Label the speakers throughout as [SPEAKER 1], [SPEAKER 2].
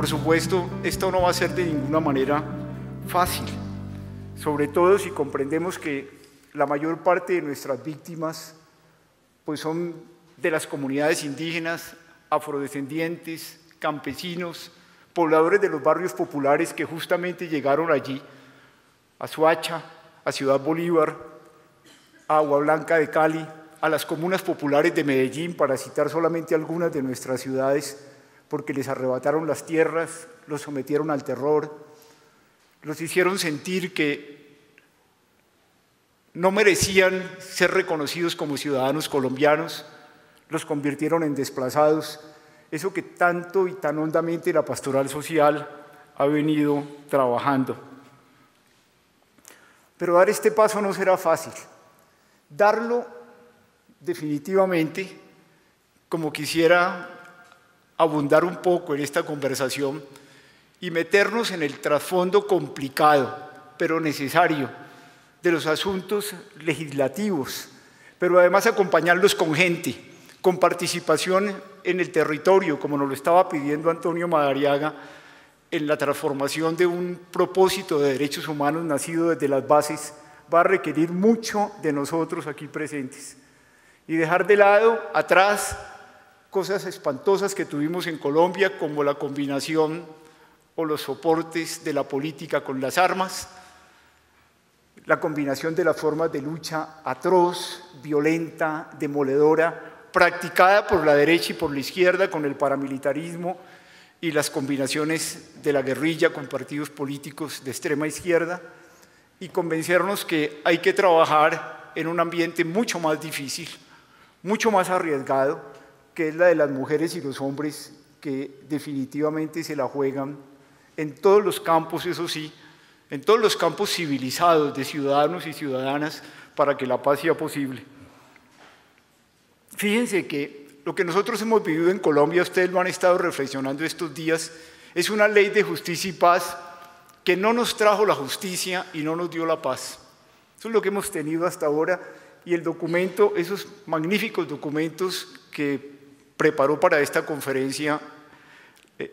[SPEAKER 1] por supuesto, esto no va a ser de ninguna manera fácil, sobre todo si comprendemos que la mayor parte de nuestras víctimas pues son de las comunidades indígenas, afrodescendientes, campesinos, pobladores de los barrios populares que justamente llegaron allí, a Soacha, a Ciudad Bolívar, a Agua Blanca de Cali, a las comunas populares de Medellín, para citar solamente algunas de nuestras ciudades, porque les arrebataron las tierras, los sometieron al terror, los hicieron sentir que no merecían ser reconocidos como ciudadanos colombianos, los convirtieron en desplazados, eso que tanto y tan hondamente la pastoral social ha venido trabajando. Pero dar este paso no será fácil. Darlo definitivamente, como quisiera abundar un poco en esta conversación y meternos en el trasfondo complicado, pero necesario, de los asuntos legislativos, pero además acompañarlos con gente, con participación en el territorio, como nos lo estaba pidiendo Antonio Madariaga, en la transformación de un propósito de derechos humanos nacido desde las bases, va a requerir mucho de nosotros aquí presentes. Y dejar de lado, atrás, cosas espantosas que tuvimos en Colombia, como la combinación o los soportes de la política con las armas, la combinación de las formas de lucha atroz, violenta, demoledora, practicada por la derecha y por la izquierda con el paramilitarismo y las combinaciones de la guerrilla con partidos políticos de extrema izquierda, y convencernos que hay que trabajar en un ambiente mucho más difícil, mucho más arriesgado, que es la de las mujeres y los hombres que definitivamente se la juegan en todos los campos, eso sí, en todos los campos civilizados de ciudadanos y ciudadanas para que la paz sea posible. Fíjense que lo que nosotros hemos vivido en Colombia, ustedes lo han estado reflexionando estos días, es una ley de justicia y paz que no nos trajo la justicia y no nos dio la paz. Eso es lo que hemos tenido hasta ahora, y el documento, esos magníficos documentos que preparó para esta conferencia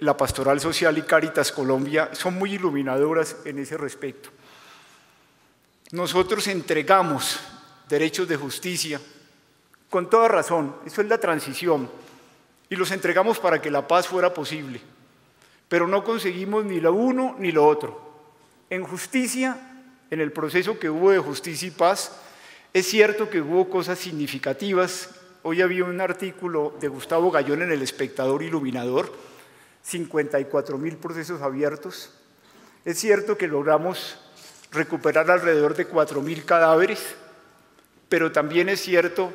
[SPEAKER 1] la Pastoral Social y Cáritas Colombia son muy iluminadoras en ese respecto. Nosotros entregamos derechos de justicia con toda razón, eso es la transición, y los entregamos para que la paz fuera posible, pero no conseguimos ni lo uno ni lo otro. En justicia, en el proceso que hubo de justicia y paz, es cierto que hubo cosas significativas. Hoy había un artículo de Gustavo Gallón en El Espectador iluminador, 54.000 procesos abiertos. Es cierto que logramos recuperar alrededor de 4.000 cadáveres, pero también es cierto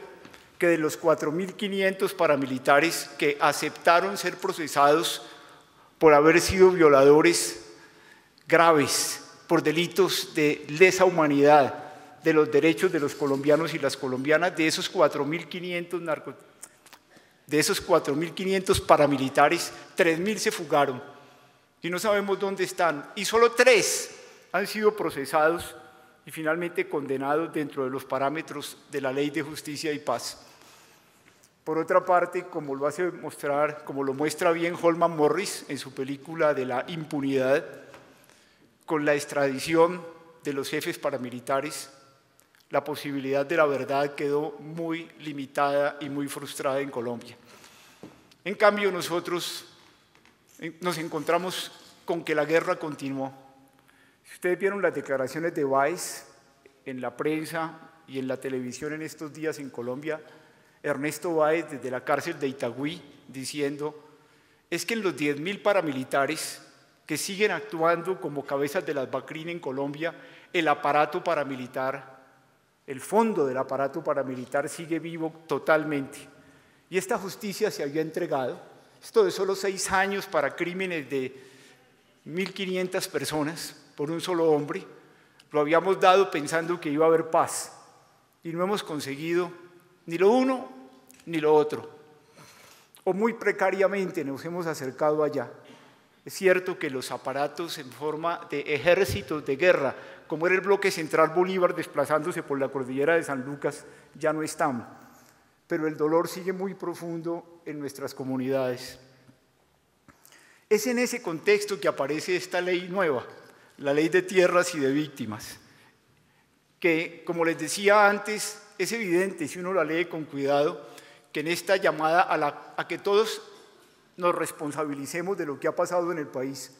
[SPEAKER 1] que de los 4.500 paramilitares que aceptaron ser procesados por haber sido violadores graves, por delitos de lesa humanidad, de los derechos de los colombianos y las colombianas, de esos 4.500 paramilitares, 3.000 se fugaron y no sabemos dónde están, y solo 3 han sido procesados y finalmente condenados dentro de los parámetros de la Ley de Justicia y Paz. Por otra parte, como lo muestra bien Holman Morris en su película de la impunidad, con la extradición de los jefes paramilitares, la posibilidad de la verdad quedó muy limitada y muy frustrada en Colombia. En cambio, nosotros nos encontramos con que la guerra continuó. Si ustedes vieron las declaraciones de Báez en la prensa y en la televisión en estos días en Colombia, Ernesto Báez desde la cárcel de Itagüí diciendo, es que en los 10.000 paramilitares que siguen actuando como cabezas de las BACRIN en Colombia, el aparato paramilitar, el fondo del aparato paramilitar sigue vivo totalmente. Y esta justicia se había entregado, esto de solo 6 años para crímenes de 1.500 personas por un solo hombre, lo habíamos dado pensando que iba a haber paz y no hemos conseguido ni lo uno ni lo otro, o muy precariamente nos hemos acercado allá. Es cierto que los aparatos en forma de ejércitos de guerra, como era el bloque central Bolívar desplazándose por la cordillera de San Lucas, ya no están, pero el dolor sigue muy profundo en nuestras comunidades. Es en ese contexto que aparece esta ley nueva, la Ley de Tierras y de Víctimas, que, como les decía antes, es evidente, si uno la lee con cuidado, que en esta llamada a que todos nos responsabilicemos de lo que ha pasado en el país,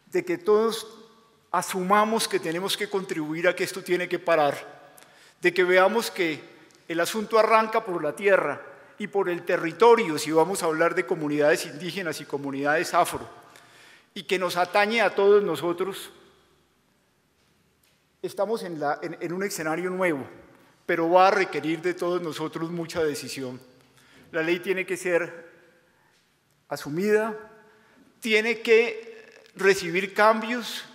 [SPEAKER 1] de que todos asumamos que tenemos que contribuir a que esto tiene que parar, de que veamos que el asunto arranca por la tierra y por el territorio, si vamos a hablar de comunidades indígenas y comunidades afro, y que nos atañe a todos nosotros. Estamos en un escenario nuevo, pero va a requerir de todos nosotros mucha decisión. La ley tiene que ser asumida, tiene que recibir cambios,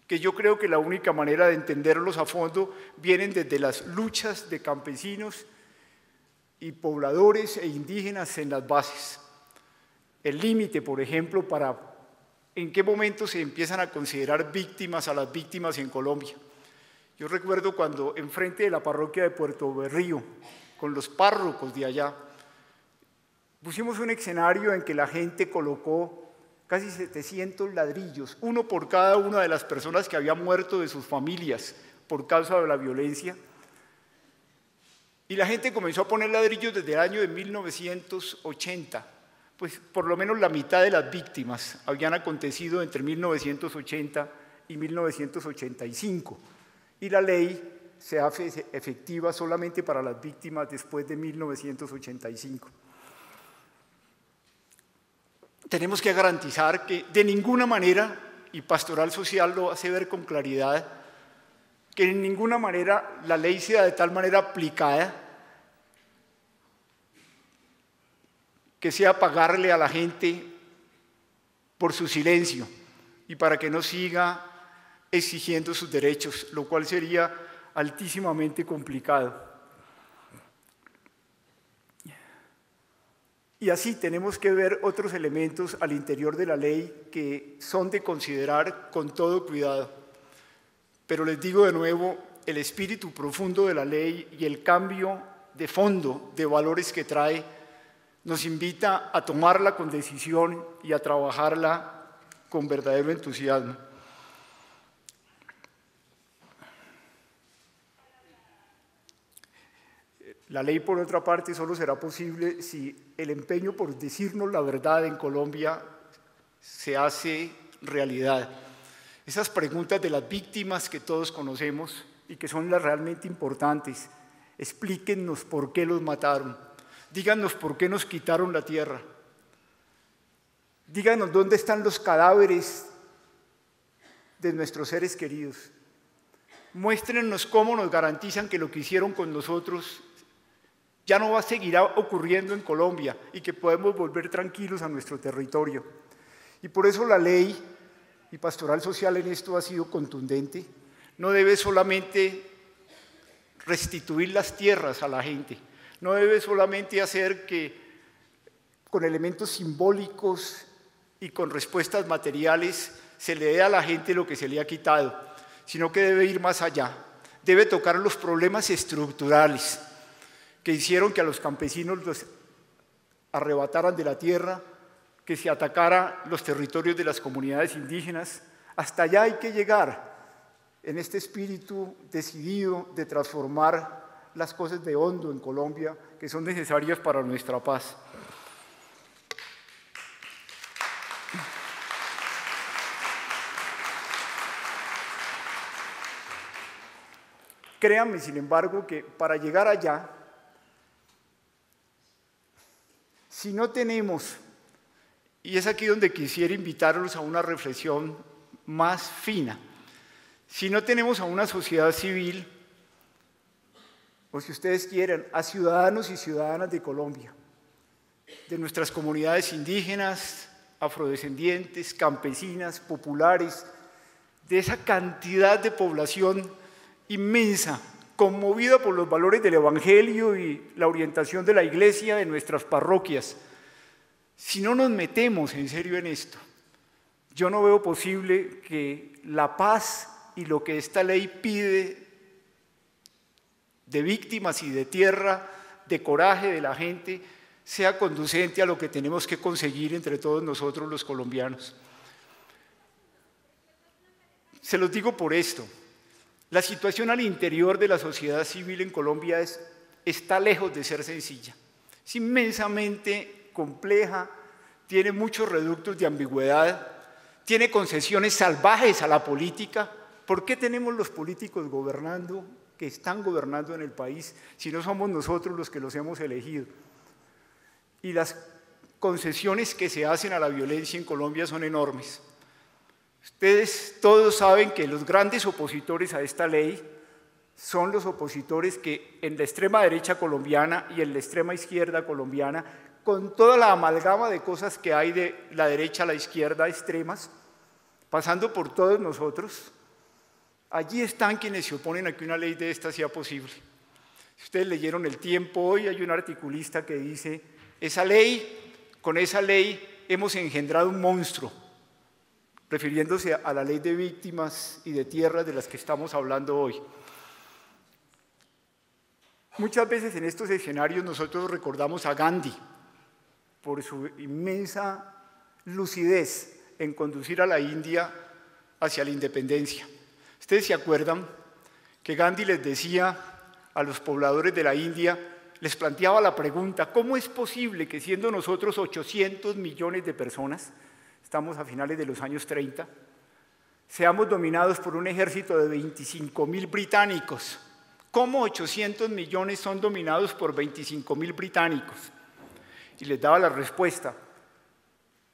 [SPEAKER 1] que yo creo que la única manera de entenderlos a fondo vienen desde las luchas de campesinos y pobladores e indígenas en las bases. El límite, por ejemplo, para en qué momento se empiezan a considerar víctimas a las víctimas en Colombia. Yo recuerdo cuando enfrente de la parroquia de Puerto Berrío, con los párrocos de allá, pusimos un escenario en que la gente colocó casi 700 ladrillos, uno por cada una de las personas que habían muerto de sus familias por causa de la violencia. Y la gente comenzó a poner ladrillos desde el año de 1980. Pues por lo menos la mitad de las víctimas habían acontecido entre 1980 y 1985. Y la ley se hace efectiva solamente para las víctimas después de 1985. Tenemos que garantizar que de ninguna manera, y Pastoral Social lo hace ver con claridad, que en ninguna manera la ley sea de tal manera aplicada que sea pagarle a la gente por su silencio y para que no siga exigiendo sus derechos, lo cual sería altísimamente complicado. Y así tenemos que ver otros elementos al interior de la ley que son de considerar con todo cuidado. Pero les digo de nuevo, el espíritu profundo de la ley y el cambio de fondo de valores que trae nos invita a tomarla con decisión y a trabajarla con verdadero entusiasmo. La ley, por otra parte, solo será posible si el empeño por decirnos la verdad en Colombia se hace realidad. Esas preguntas de las víctimas que todos conocemos y que son las realmente importantes, explíquennos por qué los mataron, díganos por qué nos quitaron la tierra, díganos dónde están los cadáveres de nuestros seres queridos, muéstrennos cómo nos garantizan que lo que hicieron con nosotros ya no va a seguir ocurriendo en Colombia y que podemos volver tranquilos a nuestro territorio. Y por eso la ley y Pastoral Social en esto ha sido contundente. No debe solamente restituir las tierras a la gente, no debe solamente hacer que con elementos simbólicos y con respuestas materiales se le dé a la gente lo que se le ha quitado, sino que debe ir más allá, debe tocar los problemas estructurales que hicieron que a los campesinos los arrebataran de la tierra, que se atacara los territorios de las comunidades indígenas. Hasta allá hay que llegar en este espíritu decidido de transformar las cosas de hondo en Colombia que son necesarias para nuestra paz. Créanme, sin embargo, que para llegar allá, si no tenemos, y es aquí donde quisiera invitarlos a una reflexión más fina, si no tenemos a una sociedad civil, o si ustedes quieren, a ciudadanos y ciudadanas de Colombia, de nuestras comunidades indígenas, afrodescendientes, campesinas, populares, de esa cantidad de población inmensa, conmovida por los valores del Evangelio y la orientación de la Iglesia de nuestras parroquias. Si no nos metemos en serio en esto, yo no veo posible que la paz y lo que esta ley pide de víctimas y de tierra, de coraje de la gente, sea conducente a lo que tenemos que conseguir entre todos nosotros los colombianos. Se los digo por esto. La situación al interior de la sociedad civil en Colombia está lejos de ser sencilla. Es inmensamente compleja, tiene muchos reductos de ambigüedad, tiene concesiones salvajes a la política. ¿Por qué tenemos los políticos gobernando, que están gobernando en el país, si no somos nosotros los que los hemos elegido? Y las concesiones que se hacen a la violencia en Colombia son enormes. Ustedes todos saben que los grandes opositores a esta ley son los opositores que en la extrema derecha colombiana y en la extrema izquierda colombiana, con toda la amalgama de cosas que hay de la derecha a la izquierda extremas, pasando por todos nosotros, allí están quienes se oponen a que una ley de esta sea posible. Si ustedes leyeron El Tiempo hoy, hay un articulista que dice: con esa ley hemos engendrado un monstruo, refiriéndose a la ley de víctimas y de tierras de las que estamos hablando hoy. Muchas veces en estos escenarios nosotros recordamos a Gandhi por su inmensa lucidez en conducir a la India hacia la independencia. ¿Ustedes se acuerdan que Gandhi les decía a los pobladores de la India, les planteaba la pregunta: ¿cómo es posible que siendo nosotros 800 millones de personas, estamos a finales de los años 30, seamos dominados por un ejército de 25.000 británicos? ¿Cómo 800 millones son dominados por 25.000 británicos? Y les daba la respuesta: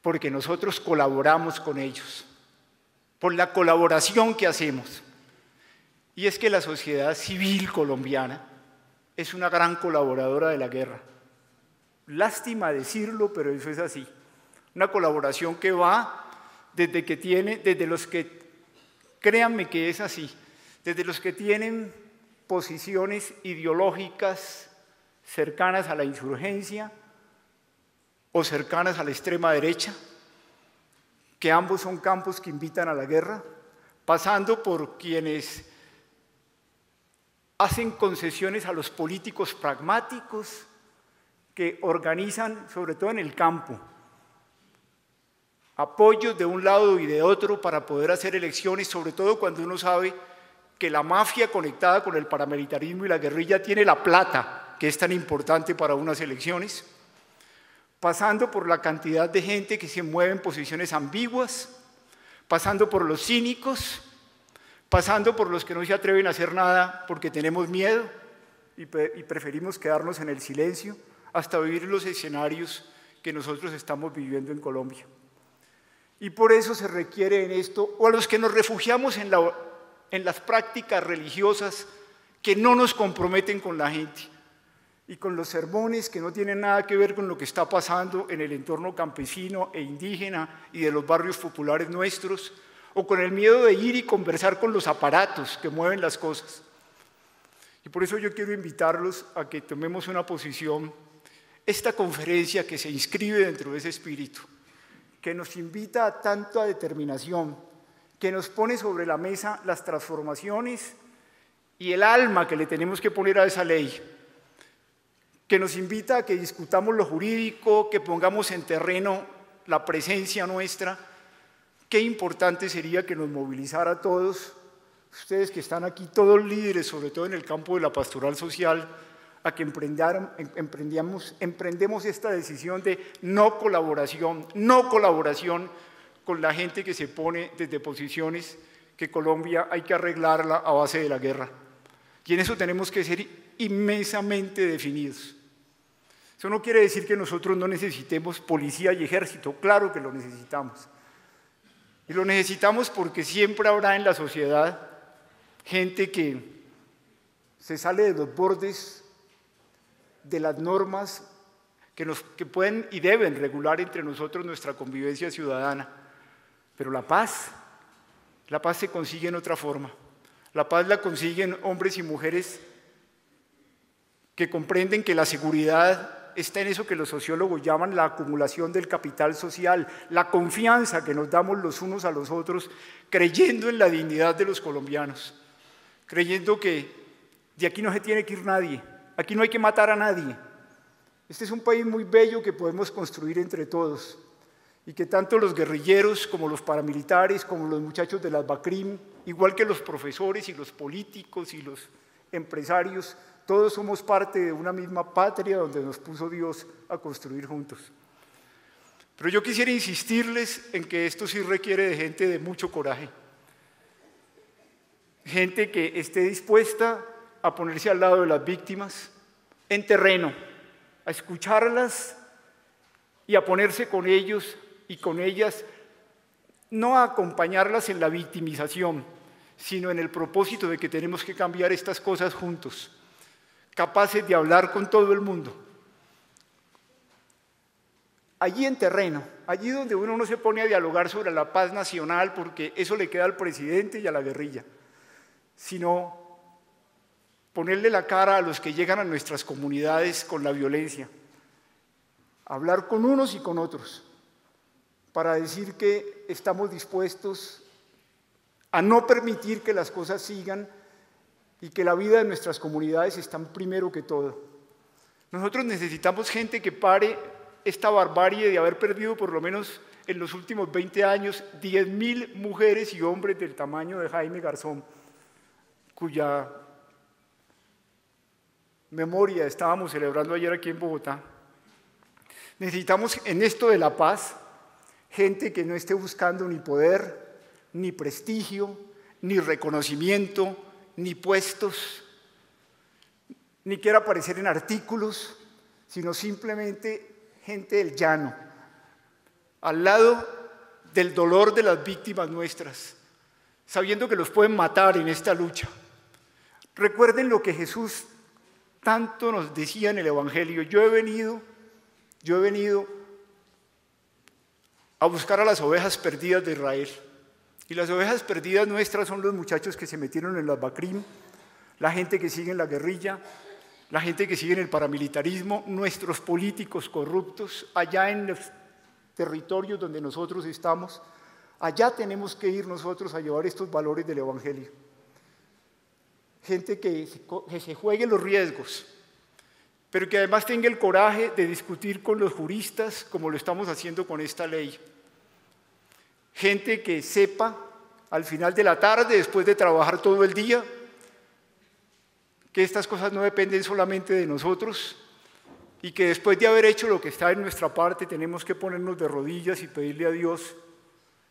[SPEAKER 1] porque nosotros colaboramos con ellos, por la colaboración que hacemos. Y es que la sociedad civil colombiana es una gran colaboradora de la guerra. Lástima decirlo, pero eso es así. Una colaboración que va desde los que, créanme que es así, desde los que tienen posiciones ideológicas cercanas a la insurgencia o cercanas a la extrema derecha, que ambos son campos que invitan a la guerra, pasando por quienes hacen concesiones a los políticos pragmáticos que organizan, sobre todo en el campo, apoyos de un lado y de otro para poder hacer elecciones, sobre todo cuando uno sabe que la mafia conectada con el paramilitarismo y la guerrilla tiene la plata, que es tan importante para unas elecciones, pasando por la cantidad de gente que se mueve en posiciones ambiguas, pasando por los cínicos, pasando por los que no se atreven a hacer nada porque tenemos miedo y preferimos quedarnos en el silencio, hasta vivir los escenarios que nosotros estamos viviendo en Colombia. Y por eso se requiere en esto, o a los que nos refugiamos en las prácticas religiosas que no nos comprometen con la gente, y con los sermones que no tienen nada que ver con lo que está pasando en el entorno campesino e indígena y de los barrios populares nuestros, o con el miedo de ir y conversar con los aparatos que mueven las cosas. Y por eso yo quiero invitarlos a que tomemos una posición, esta conferencia que se inscribe dentro de ese espíritu, que nos invita a tanta determinación, que nos pone sobre la mesa las transformaciones y el alma que le tenemos que poner a esa ley, que nos invita a que discutamos lo jurídico, que pongamos en terreno la presencia nuestra. Qué importante sería que nos movilizara a todos, ustedes que están aquí, todos líderes, sobre todo en el campo de la pastoral social, a que emprendemos esta decisión de no colaboración con la gente que se pone desde posiciones que Colombia hay que arreglarla a base de la guerra. Y en eso tenemos que ser inmensamente definidos. Eso no quiere decir que nosotros no necesitemos policía y ejército, claro que lo necesitamos. Y lo necesitamos porque siempre habrá en la sociedad gente que se sale de los bordes de las normas que pueden y deben regular entre nosotros nuestra convivencia ciudadana. Pero la paz se consigue en otra forma. La paz la consiguen hombres y mujeres que comprenden que la seguridad está en eso que los sociólogos llaman la acumulación del capital social, la confianza que nos damos los unos a los otros, creyendo en la dignidad de los colombianos, creyendo que de aquí no se tiene que ir nadie, aquí no hay que matar a nadie. Este es un país muy bello que podemos construir entre todos y que tanto los guerrilleros como los paramilitares, como los muchachos de las BACRIM, igual que los profesores y los políticos y los empresarios, todos somos parte de una misma patria donde nos puso Dios a construir juntos. Pero yo quisiera insistirles en que esto sí requiere de gente de mucho coraje, gente que esté dispuesta a ponerse al lado de las víctimas en terreno, a escucharlas y a ponerse con ellos y con ellas, no a acompañarlas en la victimización, sino en el propósito de que tenemos que cambiar estas cosas juntos, capaces de hablar con todo el mundo. Allí en terreno, allí donde uno no se pone a dialogar sobre la paz nacional, porque eso le queda al presidente y a la guerrilla, sino ponerle la cara a los que llegan a nuestras comunidades con la violencia, hablar con unos y con otros, para decir que estamos dispuestos a no permitir que las cosas sigan y que la vida de nuestras comunidades está primero que todo. Nosotros necesitamos gente que pare esta barbarie de haber perdido por lo menos en los últimos 20 años 10.000 mujeres y hombres del tamaño de Jaime Garzón, cuya memoria estábamos celebrando ayer aquí en Bogotá. Necesitamos en esto de la paz gente que no esté buscando ni poder, ni prestigio, ni reconocimiento, ni puestos, ni quiera aparecer en artículos, sino simplemente gente del llano, al lado del dolor de las víctimas nuestras, sabiendo que los pueden matar en esta lucha. Recuerden lo que Jesús tanto nos decía en el Evangelio: yo he venido a buscar a las ovejas perdidas de Israel. Y las ovejas perdidas nuestras son los muchachos que se metieron en las BACRIM, la gente que sigue en la guerrilla, la gente que sigue en el paramilitarismo, nuestros políticos corruptos, allá en los territorios donde nosotros estamos. Allá tenemos que ir nosotros a llevar estos valores del Evangelio. Gente que se juegue los riesgos, pero que además tenga el coraje de discutir con los juristas como lo estamos haciendo con esta ley. Gente que sepa al final de la tarde, después de trabajar todo el día, que estas cosas no dependen solamente de nosotros y que después de haber hecho lo que está en nuestra parte tenemos que ponernos de rodillas y pedirle a Dios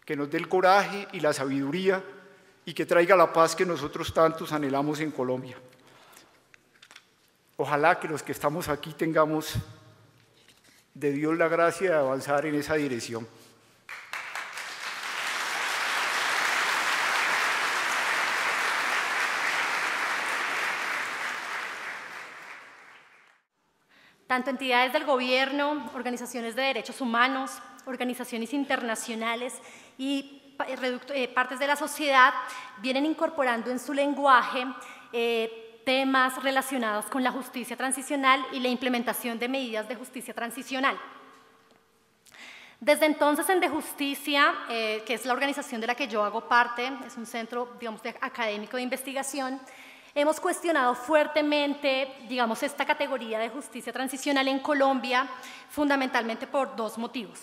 [SPEAKER 1] que nos dé el coraje y la sabiduría y que traiga la paz que nosotros tantos anhelamos en Colombia. Ojalá que los que estamos aquí tengamos de Dios la gracia de avanzar en esa dirección.
[SPEAKER 2] Tanto entidades del gobierno, organizaciones de derechos humanos, organizaciones internacionales y partes de la sociedad vienen incorporando en su lenguaje temas relacionados con la justicia transicional y la implementación de medidas de justicia transicional. Desde entonces en De Justicia, que es la organización de la que yo hago parte, es un centro, digamos, académico de investigación, hemos cuestionado fuertemente, digamos, esta categoría de justicia transicional en Colombia, fundamentalmente por dos motivos.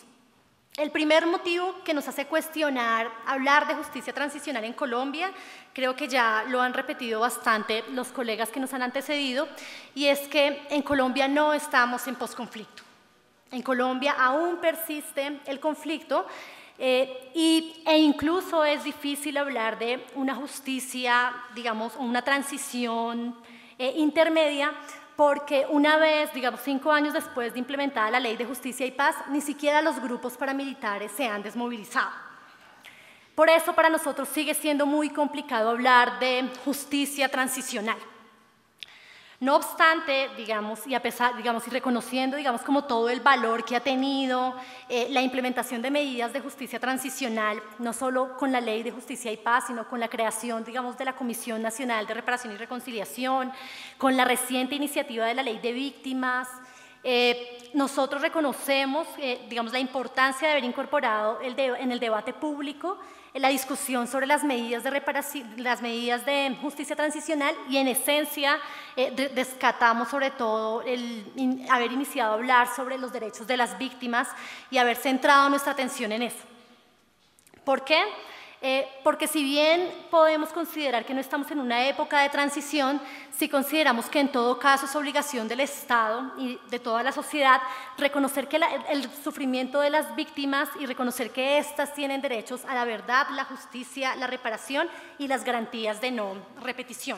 [SPEAKER 2] El primer motivo que nos hace cuestionar hablar de justicia transicional en Colombia, creo que ya lo han repetido bastante los colegas que nos han antecedido, y es que en Colombia no estamos en posconflicto. En Colombia aún persiste el conflicto e incluso es difícil hablar de una justicia, digamos, una transición intermedia, porque una vez, digamos, 5 años después de implementada la Ley de Justicia y Paz, ni siquiera los grupos paramilitares se han desmovilizado. Por eso para nosotros sigue siendo muy complicado hablar de justicia transicional. No obstante, digamos, y a pesar, digamos, y reconociendo, digamos, como todo el valor que ha tenido la implementación de medidas de justicia transicional, no solo con la Ley de Justicia y Paz, sino con la creación, digamos, de la Comisión Nacional de Reparación y Reconciliación, con la reciente iniciativa de la Ley de Víctimas, Nosotros reconocemos, digamos, la importancia de haber incorporado en el debate público la discusión sobre las medidas de reparación, las medidas de justicia transicional, y en esencia rescatamos sobre todo haber iniciado a hablar sobre los derechos de las víctimas y haber centrado nuestra atención en eso. ¿Por qué? Porque si bien podemos considerar que no estamos en una época de transición, sí consideramos que en todo caso es obligación del Estado y de toda la sociedad reconocer que el sufrimiento de las víctimas y reconocer que éstas tienen derechos a la verdad, la justicia, la reparación y las garantías de no repetición.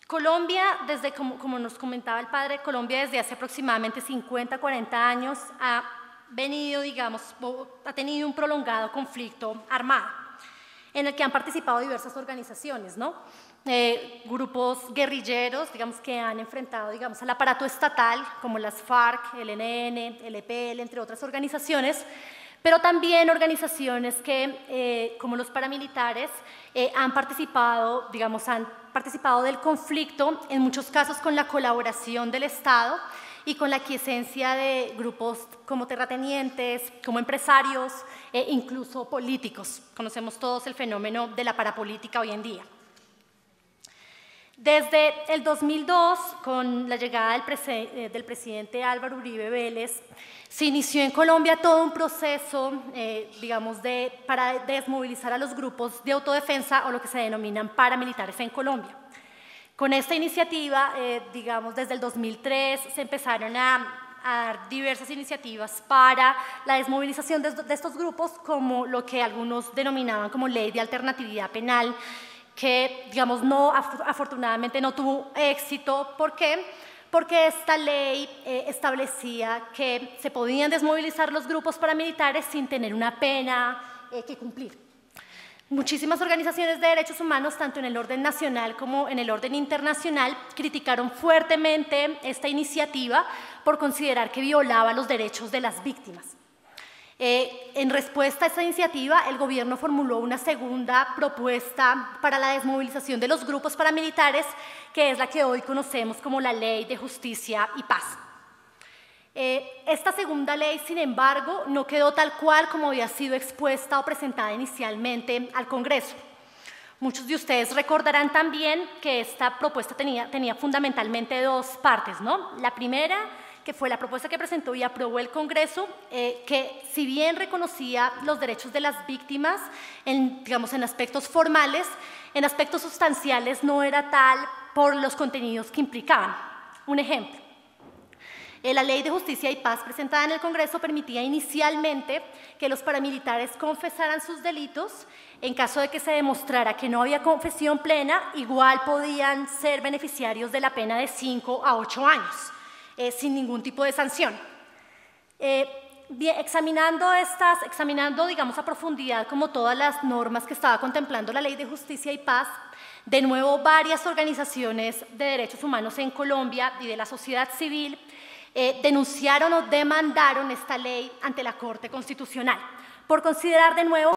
[SPEAKER 2] Colombia, como nos comentaba el padre, Colombia desde hace aproximadamente 50, 40 años ha tenido un prolongado conflicto armado en el que han participado diversas organizaciones, ¿no? Grupos guerrilleros, digamos, que han enfrentado, digamos, al aparato estatal, como las FARC, el ELN, el EPL, entre otras organizaciones, pero también organizaciones que, como los paramilitares, han participado del conflicto, en muchos casos con la colaboración del Estado y con la aquiescencia de grupos como terratenientes, como empresarios, incluso políticos. Conocemos todos el fenómeno de la parapolítica hoy en día. Desde el 2002, con la llegada del presidente Álvaro Uribe Vélez, se inició en Colombia todo un proceso, para desmovilizar a los grupos de autodefensa o lo que se denominan paramilitares en Colombia. Con esta iniciativa, desde el 2003 se empezaron a dar diversas iniciativas para la desmovilización de estos grupos, como lo que algunos denominaban como ley de alternatividad penal, que, afortunadamente no tuvo éxito. ¿Por qué? Porque esta ley establecía que se podían desmovilizar los grupos paramilitares sin tener una pena que cumplir. Muchísimas organizaciones de derechos humanos, tanto en el orden nacional como en el orden internacional, criticaron fuertemente esta iniciativa por considerar que violaba los derechos de las víctimas. En respuesta a esta iniciativa, el gobierno formuló una segunda propuesta para la desmovilización de los grupos paramilitares, que es la que hoy conocemos como la Ley de Justicia y Paz. Esta segunda ley, sin embargo, no quedó tal cual como había sido expuesta o presentada inicialmente al Congreso. Muchos de ustedes recordarán también que esta propuesta tenía fundamentalmente dos partes, ¿no? La primera, que fue la propuesta que presentó y aprobó el Congreso, que si bien reconocía los derechos de las víctimas en aspectos formales, en aspectos sustanciales no era tal por los contenidos que implicaban. Un ejemplo. La Ley de Justicia y Paz presentada en el Congreso permitía inicialmente que los paramilitares confesaran sus delitos. En caso de que se demostrara que no había confesión plena, igual podían ser beneficiarios de la pena de 5 a 8 años, sin ningún tipo de sanción. Examinando, a profundidad como todas las normas que estaba contemplando la Ley de Justicia y Paz, de nuevo varias organizaciones de derechos humanos en Colombia y de la sociedad civil denunciaron o demandaron esta ley ante la Corte Constitucional por considerar de nuevo